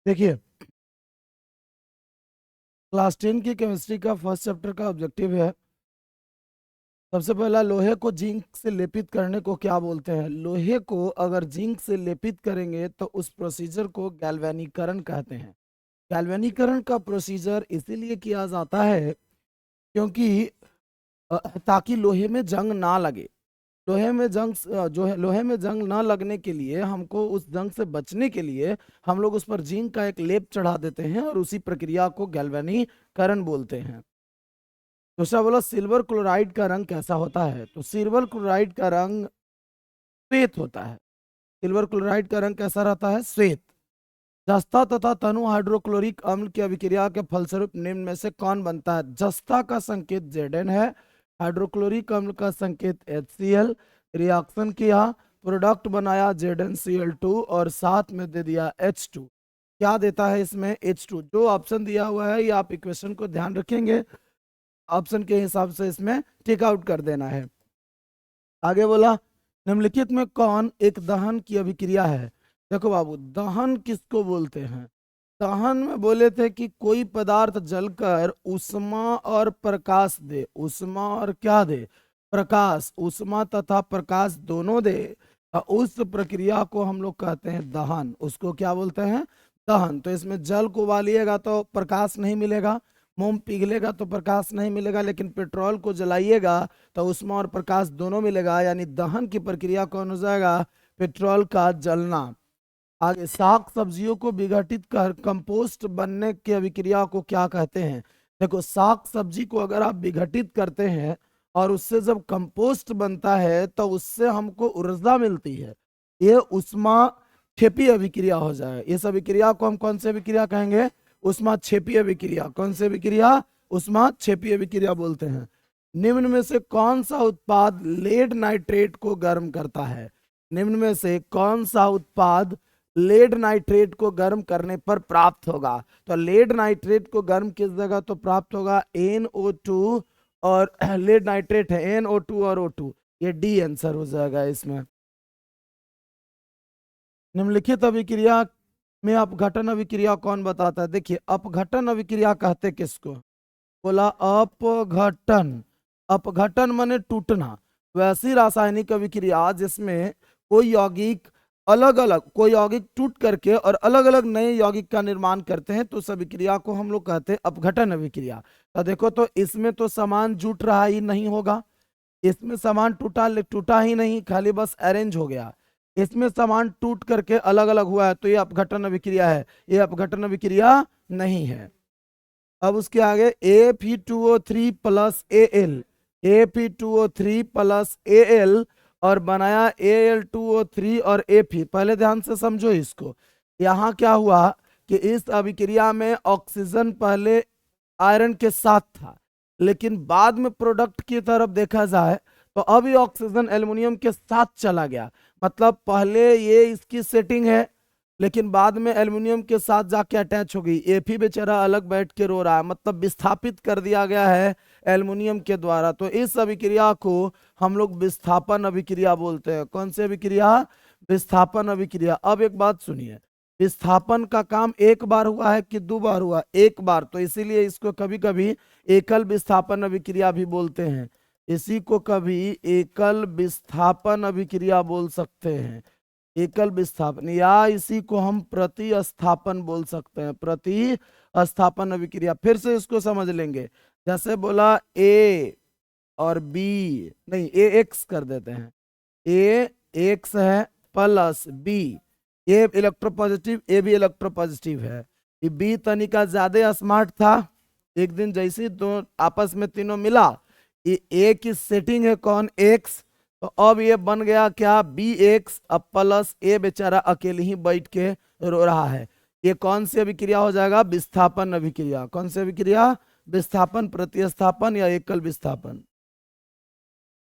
देखिए, क्लास 10 की केमिस्ट्री का फर्स्ट चैप्टर का ऑब्जेक्टिव है। सबसे पहला, लोहे को जिंक से लेपित करने को क्या बोलते हैं। लोहे को अगर जिंक से लेपित करेंगे तो उस प्रोसीजर को गैल्वेनीकरण कहते हैं। गैल्वेनीकरण का प्रोसीजर इसीलिए किया जाता है क्योंकि ताकि लोहे में जंग ना लगे। लोहे में जंग जो है, लोहे में जंग ना लगने के लिए हमको उस जंग से बचने के लिए हम लोग उस पर जिंक का एक लेप चढ़ा देते हैं और उसी प्रक्रिया को गैल्वेनीकरण बोलते हैं। दूसरा बोला, सिल्वर क्लोराइड का रंग कैसा होता है। तो सिल्वर क्लोराइड का रंग श्वेत होता है। सिल्वर क्लोराइड का रंग कैसा रहता है? श्वेत। जस्ता तथा तनु हाइड्रोक्लोरिक अम्ल की अभिक्रिया के फलस्वरूप निम्न में से कौन बनता है। जस्ता का संकेत Zn है, हाइड्रोक्लोरिक अम्ल का संकेत HCl। रिएक्शन किया, प्रोडक्ट बनाया ZnCl2 और साथ में दे दिया H2। क्या देता है इसमें? H2। जो ऑप्शन दिया हुआ है ये आप इक्वेशन को ध्यान रखेंगे, ऑप्शन के हिसाब से इसमें टिक आउट कर देना है। आगे बोला, निम्नलिखित में कौन एक दहन की अभिक्रिया है। देखो बाबू, दहन किसको बोलते हैं? दहन में बोले थे कि कोई पदार्थ जलकर उष्मा और प्रकाश दे। उष्मा और क्या दे? प्रकाश। उष्मा तथा प्रकाश दोनों दे, उस प्रक्रिया को हम लोग कहते हैं दहन। उसको क्या बोलते हैं? दहन। तो इसमें जल को उबालिएगा तो प्रकाश नहीं मिलेगा, मोम पिघलेगा तो प्रकाश नहीं मिलेगा, लेकिन पेट्रोल को जलाइएगा तो उष्मा और प्रकाश दोनों मिलेगा, यानी दहन की प्रक्रिया कौन हो जाएगा? पेट्रोल का जलना। आगे, साग सब्जियों को विघटित कर कंपोस्ट बनने की अभिक्रिया को क्या कहते हैं। देखो, साग सब्जी को अगर आप विघटित करते हैं और उससे जब कंपोस्ट बनता है तो उससे हमको ऊर्जा मिलती है, ये उष्मा क्षेपी अभिक्रिया हो जाए। इस अभिक्रिया को हम कौन सी अभिक्रिया कहेंगे? उष्मा क्षेपी अभिक्रिया। कौन सी अभिक्रिया? उष्मा क्षेपी अभिक्रिया बोलते हैं। निम्न में से कौन सा उत्पाद लेड नाइट्रेट को गर्म करता है। निम्न में से कौन सा उत्पाद लेड नाइट्रेट को गर्म करने पर प्राप्त होगा। तो लेड नाइट्रेट को गर्म किस जगह तो प्राप्त होगा? NO2 और लेड नाइट्रेट है NO2 और O2, ये डी आंसर हो जाएगा इसमें। निम्नलिखित अभिक्रिया में अपघटन अभिक्रिया कौन बताता है। देखिए, अपघटन अभिक्रिया कहते किसको? बोला अपघटन। अपघटन माने टूटना। वैसी रासायनिक अभिक्रिया जिसमें कोई यौगिक अलग अलग, कोई यौगिक टूट करके और अलग अलग नए यौगिक का निर्माण करते हैं, तो उस अभिक्रिया को हम लोग कहते हैं अपघटन अभिक्रिया। तो देखो, तो इसमें तो सामान जुट रहा ही नहीं होगा, इसमें सामान टूटा ही नहीं, खाली बस अरेंज हो गया। इसमें सामान टूट करके अलग अलग हुआ है, तो ये अपघटन अभिक्रिया है, ये अपघटन अभिक्रिया नहीं है। अब उसके आगे, Fe2O3 plus Al, Fe2O3 plus Al और बनाया Al2O3 और Fe। पहले ध्यान से समझो इसको। यहाँ क्या हुआ कि इस अभिक्रिया में ऑक्सीजन पहले आयरन के साथ था, लेकिन बाद में प्रोडक्ट की तरफ देखा जाए तो अब ये ऑक्सीजन एल्युमिनियम के साथ चला गया। मतलब पहले ये इसकी सेटिंग है, लेकिन बाद में एल्युमिनियम के साथ जाके अटैच हो गई। Fe बेचारा अलग बैठ के रो रहा है, मतलब विस्थापित कर दिया गया है एल्युमिनियम के द्वारा। तो इस अभिक्रिया को हम लोग विस्थापन अभिक्रिया बोलते हैं। कौन सी अभिक्रिया? विस्थापन अभिक्रिया। अब एक बात सुनिए, विस्थापन का काम एक बार हुआ है कि 2 बार हुआ? एक बार। तो इसीलिए इसको कभी कभी एकल विस्थापन अभिक्रिया भी बोलते हैं। इसी को कभी एकल विस्थापन अभिक्रिया बोल सकते हैं, एकल विस्थापन, या इसी को हम प्रतिस्थापन बोल सकते हैं, प्रतिस्थापन अभिक्रिया। फिर से इसको समझ लेंगे। जैसे बोला A और B, नहीं AX कर देते हैं, AX है plus B, A electropositive, A भी इलेक्ट्रोपॉजिटिव है। ये B तनिका ज्यादा स्मार्ट था, एक दिन जैसे दो आपस में तीनों मिला, ये A की सेटिंग है कौन? X। तो अब ये बन गया क्या? BX। अब प्लस A बेचारा अकेले ही बैठ के रो रहा है। ये कौन सी अभिक्रिया हो जाएगा? विस्थापन अभिक्रिया। कौन सी अभिक्रिया? विस्थापन, प्रतिस्थापन या एकल विस्थापन।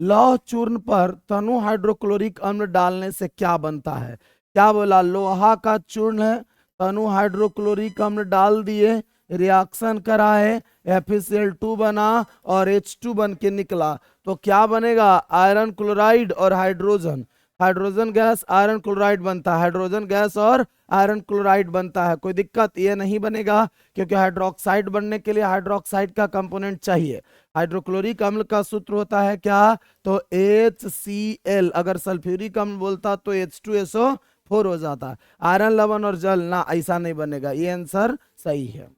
लौह चूर्ण पर तनु हाइड्रोक्लोरिक अम्ल डालने से क्या बनता है। क्या बोला? लोहा का चूर्ण है, तनु हाइड्रोक्लोरिक अम्ल डाल दिए, रिएक्शन कराए, FeCl2 बना और H2 बन के निकला, तो क्या बनेगा? आयरन क्लोराइड और hydrogen. Hydrogen gas iron chloride बनता है, हाइड्रोजन गैस और आयरन क्लोराइड बनता है। कोई दिक्कत ये नहीं बनेगा, क्योंकि हाइड्रोक्साइड बनने के लिए हाइड्रोक्साइड का कंपोनेंट चाहिए। हाइड्रोक्लोरिक अम्ल का सूत्र होता है क्या, तो HCl। अगर सल्फ्यूरिक अम्ल बोलता तो H2SO4 हो जाता। आयरन लवण और जल ना, ऐसा नहीं बनेगा। ये आंसर सही है।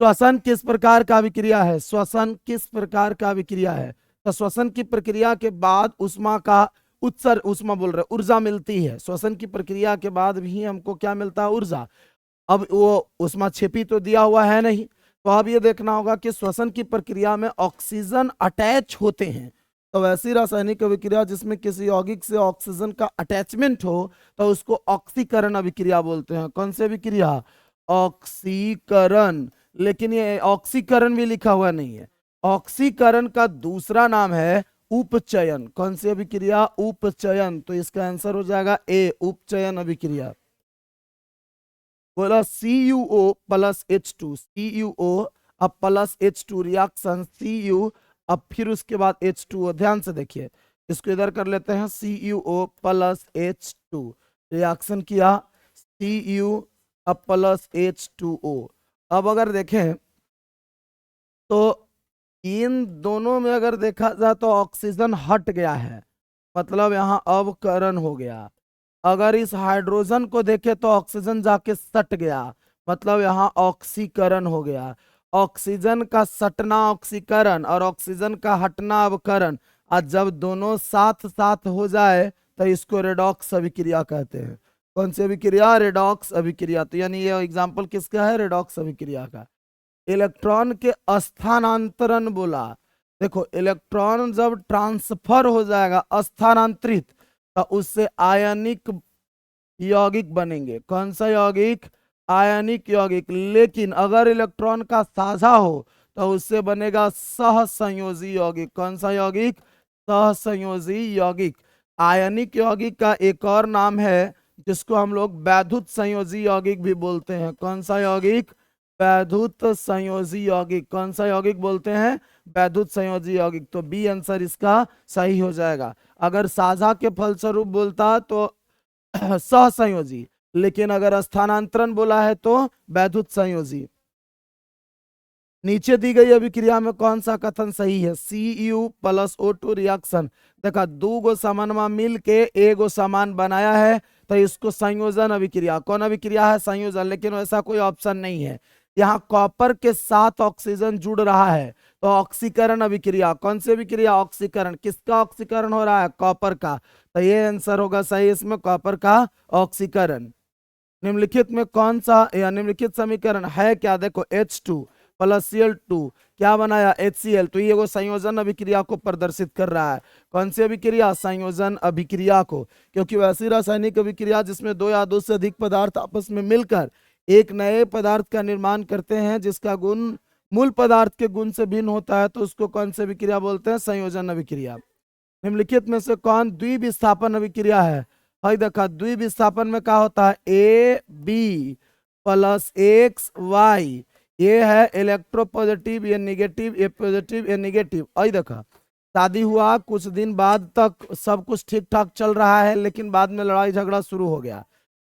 श्वसन किस प्रकार का विक्रिया है, श्वसन किस प्रकार का विक्रिया है, तो श्वसन की प्रक्रिया के बाद उष्मा का उत्सर्ग, उष्मा बोल रहे ऊर्जा मिलती है। श्वसन की प्रक्रिया के बाद भी हमको क्या मिलता है, ऊर्जा। अब वो उष्मा छिपी तो दिया हुआ है नहीं, तो अब ये देखना होगा कि श्वसन की प्रक्रिया में ऑक्सीजन अटैच होते हैं। तो वैसी रासायनिक अभिक्रिया जिसमें किसी यौगिक से ऑक्सीजन का अटैचमेंट हो तो उसको ऑक्सीकरण अभिक्रिया बोलते हैं। कौन सी अभिक्रिया, ऑक्सीकरण। लेकिन ये ऑक्सीकरण भी लिखा हुआ नहीं है। ऑक्सीकरण का दूसरा नाम है उपचयन। कौन सी अभिक्रिया, उपचयन। तो इसका आंसर हो जाएगा ए, उपचयन अभिक्रिया। बोला CuO प्लस H2, CuO अब प्लस H2 रिएक्शन Cu, अब फिर उसके बाद H2O। ध्यान से देखिए, इसको इधर कर लेते हैं, CuO प्लस H2 रिएक्शन किया, Cu अब प्लस H2O। अब अगर देखें तो इन दोनों में अगर देखा जाए तो ऑक्सीजन हट गया है, मतलब यहाँ अवकरण हो गया। अगर इस हाइड्रोजन को देखें तो ऑक्सीजन जाके सट गया, मतलब यहाँ ऑक्सीकरण हो गया। ऑक्सीजन का सटना ऑक्सीकरण और ऑक्सीजन का हटना अवकरण। और जब दोनों साथ साथ हो जाए तो इसको रेडॉक्स अभिक्रिया कहते हैं। कौन सी अभिक्रिया, रेडॉक्स अभिक्रिया। तो यानी ये एग्जाम्पल किसका है, रेडॉक्स अभिक्रिया का। इलेक्ट्रॉन के स्थानांतरण बोला, देखो इलेक्ट्रॉन जब ट्रांसफर हो जाएगा, स्थानांतरित, तो उससे आयनिक यौगिक बनेंगे। कौन सा यौगिक, आयनिक यौगिक। लेकिन अगर इलेक्ट्रॉन का साझा हो तो उससे बनेगा सहसंयोजी यौगिक। कौन सा यौगिक, सहसंयोजी यौगिक। आयनिक यौगिक का एक और नाम है जिसको हम लोग वैद्युत संयोजी यौगिक भी बोलते हैं। कौन सा यौगिक, वैद्युत संयोजी यौगिक। कौन सा यौगिक बोलते हैं, वैद्युत संयोजी यौगिक। तो बी आंसर इसका सही हो जाएगा। अगर साझा के फलस्वरूप बोलता तो सहसंयोजी, लेकिन अगर स्थानांतरण बोला है तो वैद्युत संयोजी। नीचे दी गई अभिक्रिया में कौन सा कथन सही है, Cu प्लस O2 रिएक्शन। देखा दो गो सामानमा मिल के एगो सामान बनाया है, तो इसको संयोजन अभिक्रिया। कौन अभिक्रिया है, संयोजन। लेकिन वैसा कोई ऑप्शन नहीं है। यहाँ कॉपर के साथ ऑक्सीजन जुड़ रहा है तो ऑक्सीकरण अभिक्रिया। कौन सी अभिक्रिया, ऑक्सीकरण। किसका ऑक्सीकरण हो रहा है, कॉपर का। तो ये आंसर होगा सही इसमें, कॉपर का ऑक्सीकरण। निम्नलिखित में कौन सा या निम्नलिखित समीकरण है क्या, देखो H2 प्लस Cl2 क्या बनाया, HCl। तो ये वो संयोजन अभिक्रिया को प्रदर्शित कर रहा है। कौन सी अभिक्रिया, संयोजन अभिक्रिया को। क्योंकि वैसी रासायनिक अभिक्रिया जिसमें दो या दो से अधिक पदार्थ आपस में मिलकर एक नए पदार्थ का निर्माण करते हैं जिसका गुण मूल पदार्थ के गुण से भिन्न होता है, तो उसको कौन सी अभिक्रिया बोलते हैं, संयोजन अभिक्रिया। निम्नलिखित में से कौन द्विविस्थापन अभिक्रिया है, भाई देखा द्विविस्थापन में क्या होता है, AB प्लस XY। ये है इलेक्ट्रो पॉजिटिव, ये निगेटिव, ये पॉजिटिव, ये निगेटिव। आई देखा शादी हुआ कुछ दिन बाद तक सब कुछ ठीक ठाक चल रहा है, लेकिन बाद में लड़ाई झगड़ा शुरू हो गया।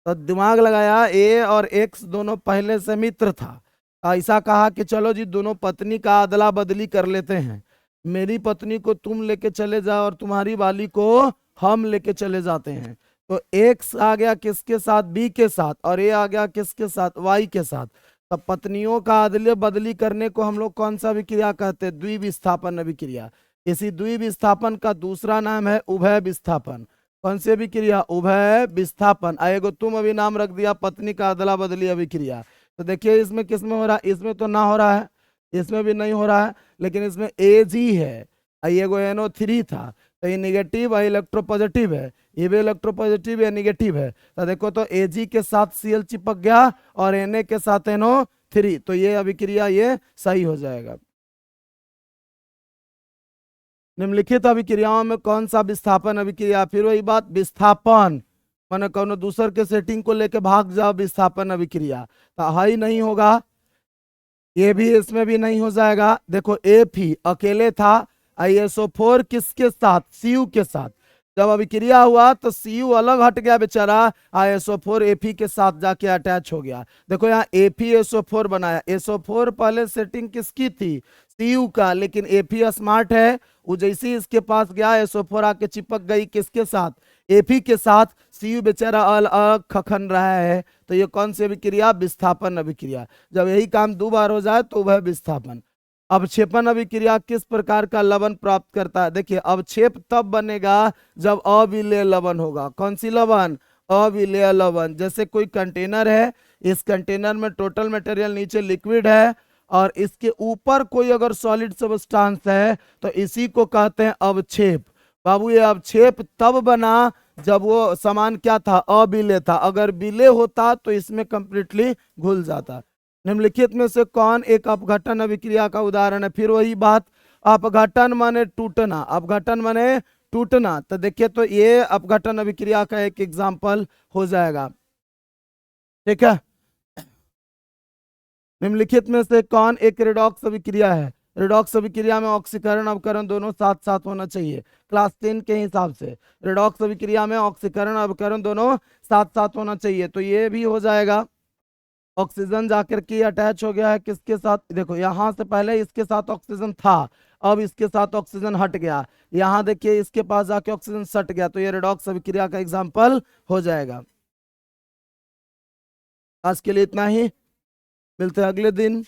तो दिमाग लगाया, A और X दोनों पहले से मित्र था। ऐसा कहा कि चलो जी दोनों पत्नी का अदला बदली कर लेते हैं, मेरी पत्नी को तुम लेके चले जाओ और तुम्हारी वाली को हम लेके चले जाते हैं। तो X आ गया किसके साथ, B के साथ, और A आ गया किसके साथ, Y के साथ। तब पत्नियों का अदले बदली करने को हम लोग कौन सा अभिक्रिया कहते हैं, द्विविस्थापन अभिक्रिया। इसी द्विविस्थापन का दूसरा नाम है उभय विस्थापन। कौन सी अभिक्रिया, उभय विस्थापन। आएगो तुम अभी नाम रख दिया पत्नी का अदला बदली अभिक्रिया। तो देखिए इसमें किस में हो रहा है, इसमें तो ना हो रहा है, इसमें भी नहीं हो रहा है, लेकिन इसमें Ag है, ये NO3 था, तो ये निगेटिव है, इलेक्ट्रोपॉजिटिव है। ये भी इलेक्ट्रोपॉजिटिव है, निगेटिव है। तो देखो तो Ag के साथ Cl चिपक गया और Na के साथ NO3, तो ये अभिक्रिया ये सही हो जाएगा। निम्नलिखित अभिक्रियाओं में कौन सा विस्थापन अभिक्रिया, फिर वही बात, विस्थापन माने कौन दूसर के सेटिंग को लेके भाग जाओ, विस्थापन अभिक्रिया। तो हाई नहीं होगा, ये भी इसमें भी नहीं हो जाएगा। देखो A भी अकेले था, ISO4 किसके साथ? Cu के साथ। जब अभिक्रिया हुआ तो Cu अलग हट गया बेचारा, ISO4 Fe के साथ जाके अटैच हो गया। देखो यहाँ FeSO4 बनाया। SO4 पहले सेटिंग किसकी थी? Cu का, लेकिन Fe स्मार्ट है, वो जैसे ही इसके पास गया SO4 आके चिपक गई किसके साथ? Fe के साथ। Cu बेचारा अलग खखन रहा है, तो ये कौन सी अभिक्रिया? विस्थापन अभिक्रिया। जब यही काम 2 बार हो जाए तो वह विस्थापन। अवक्षेपण अभिक्रिया किस प्रकार का लवण प्राप्त करता है? देखिए अवक्षेप तब बनेगा जब अविलेय लवण होगा। कौन सी लवण? अविलेय लवण। जैसे कोई कंटेनर है, इस कंटेनर में टोटल मटेरियल नीचे लिक्विड है और इसके ऊपर कोई अगर सॉलिड सब्सटेंस है तो इसी को कहते हैं अवक्षेप। बाबू ये अवक्षेप तब बना जब वो सामान क्या था? अविलेय था। अगर विलेय होता तो इसमें कंप्लीटली घुल जाता। निम्नलिखित में से कौन एक अपघटन अभिक्रिया का उदाहरण है? फिर वही बात, अपघटन माने टूटना, अपघटन माने टूटना। तो देखिए तो ये अपघटन अभिक्रिया का एक एग्जाम्पल हो जाएगा। ठीक है, निम्नलिखित में से कौन एक रेडॉक्स अभिक्रिया है? रेडॉक्स अभिक्रिया में ऑक्सीकरण अवकरण दोनों साथ साथ होना चाहिए क्लास 10 के हिसाब से। रेडॉक्स अभिक्रिया में ऑक्सीकरण अवकरण दोनों साथ साथ होना चाहिए, तो ये भी हो जाएगा। ऑक्सीजन जाकर के अटैच हो गया है किसके साथ? देखो यहां से पहले इसके साथ ऑक्सीजन था, अब इसके साथ ऑक्सीजन हट गया। यहां देखिए इसके पास जाके ऑक्सीजन सट गया, तो ये रेडॉक्स अभिक्रिया का एग्जांपल हो जाएगा। आज के लिए इतना ही, मिलते हैं अगले दिन।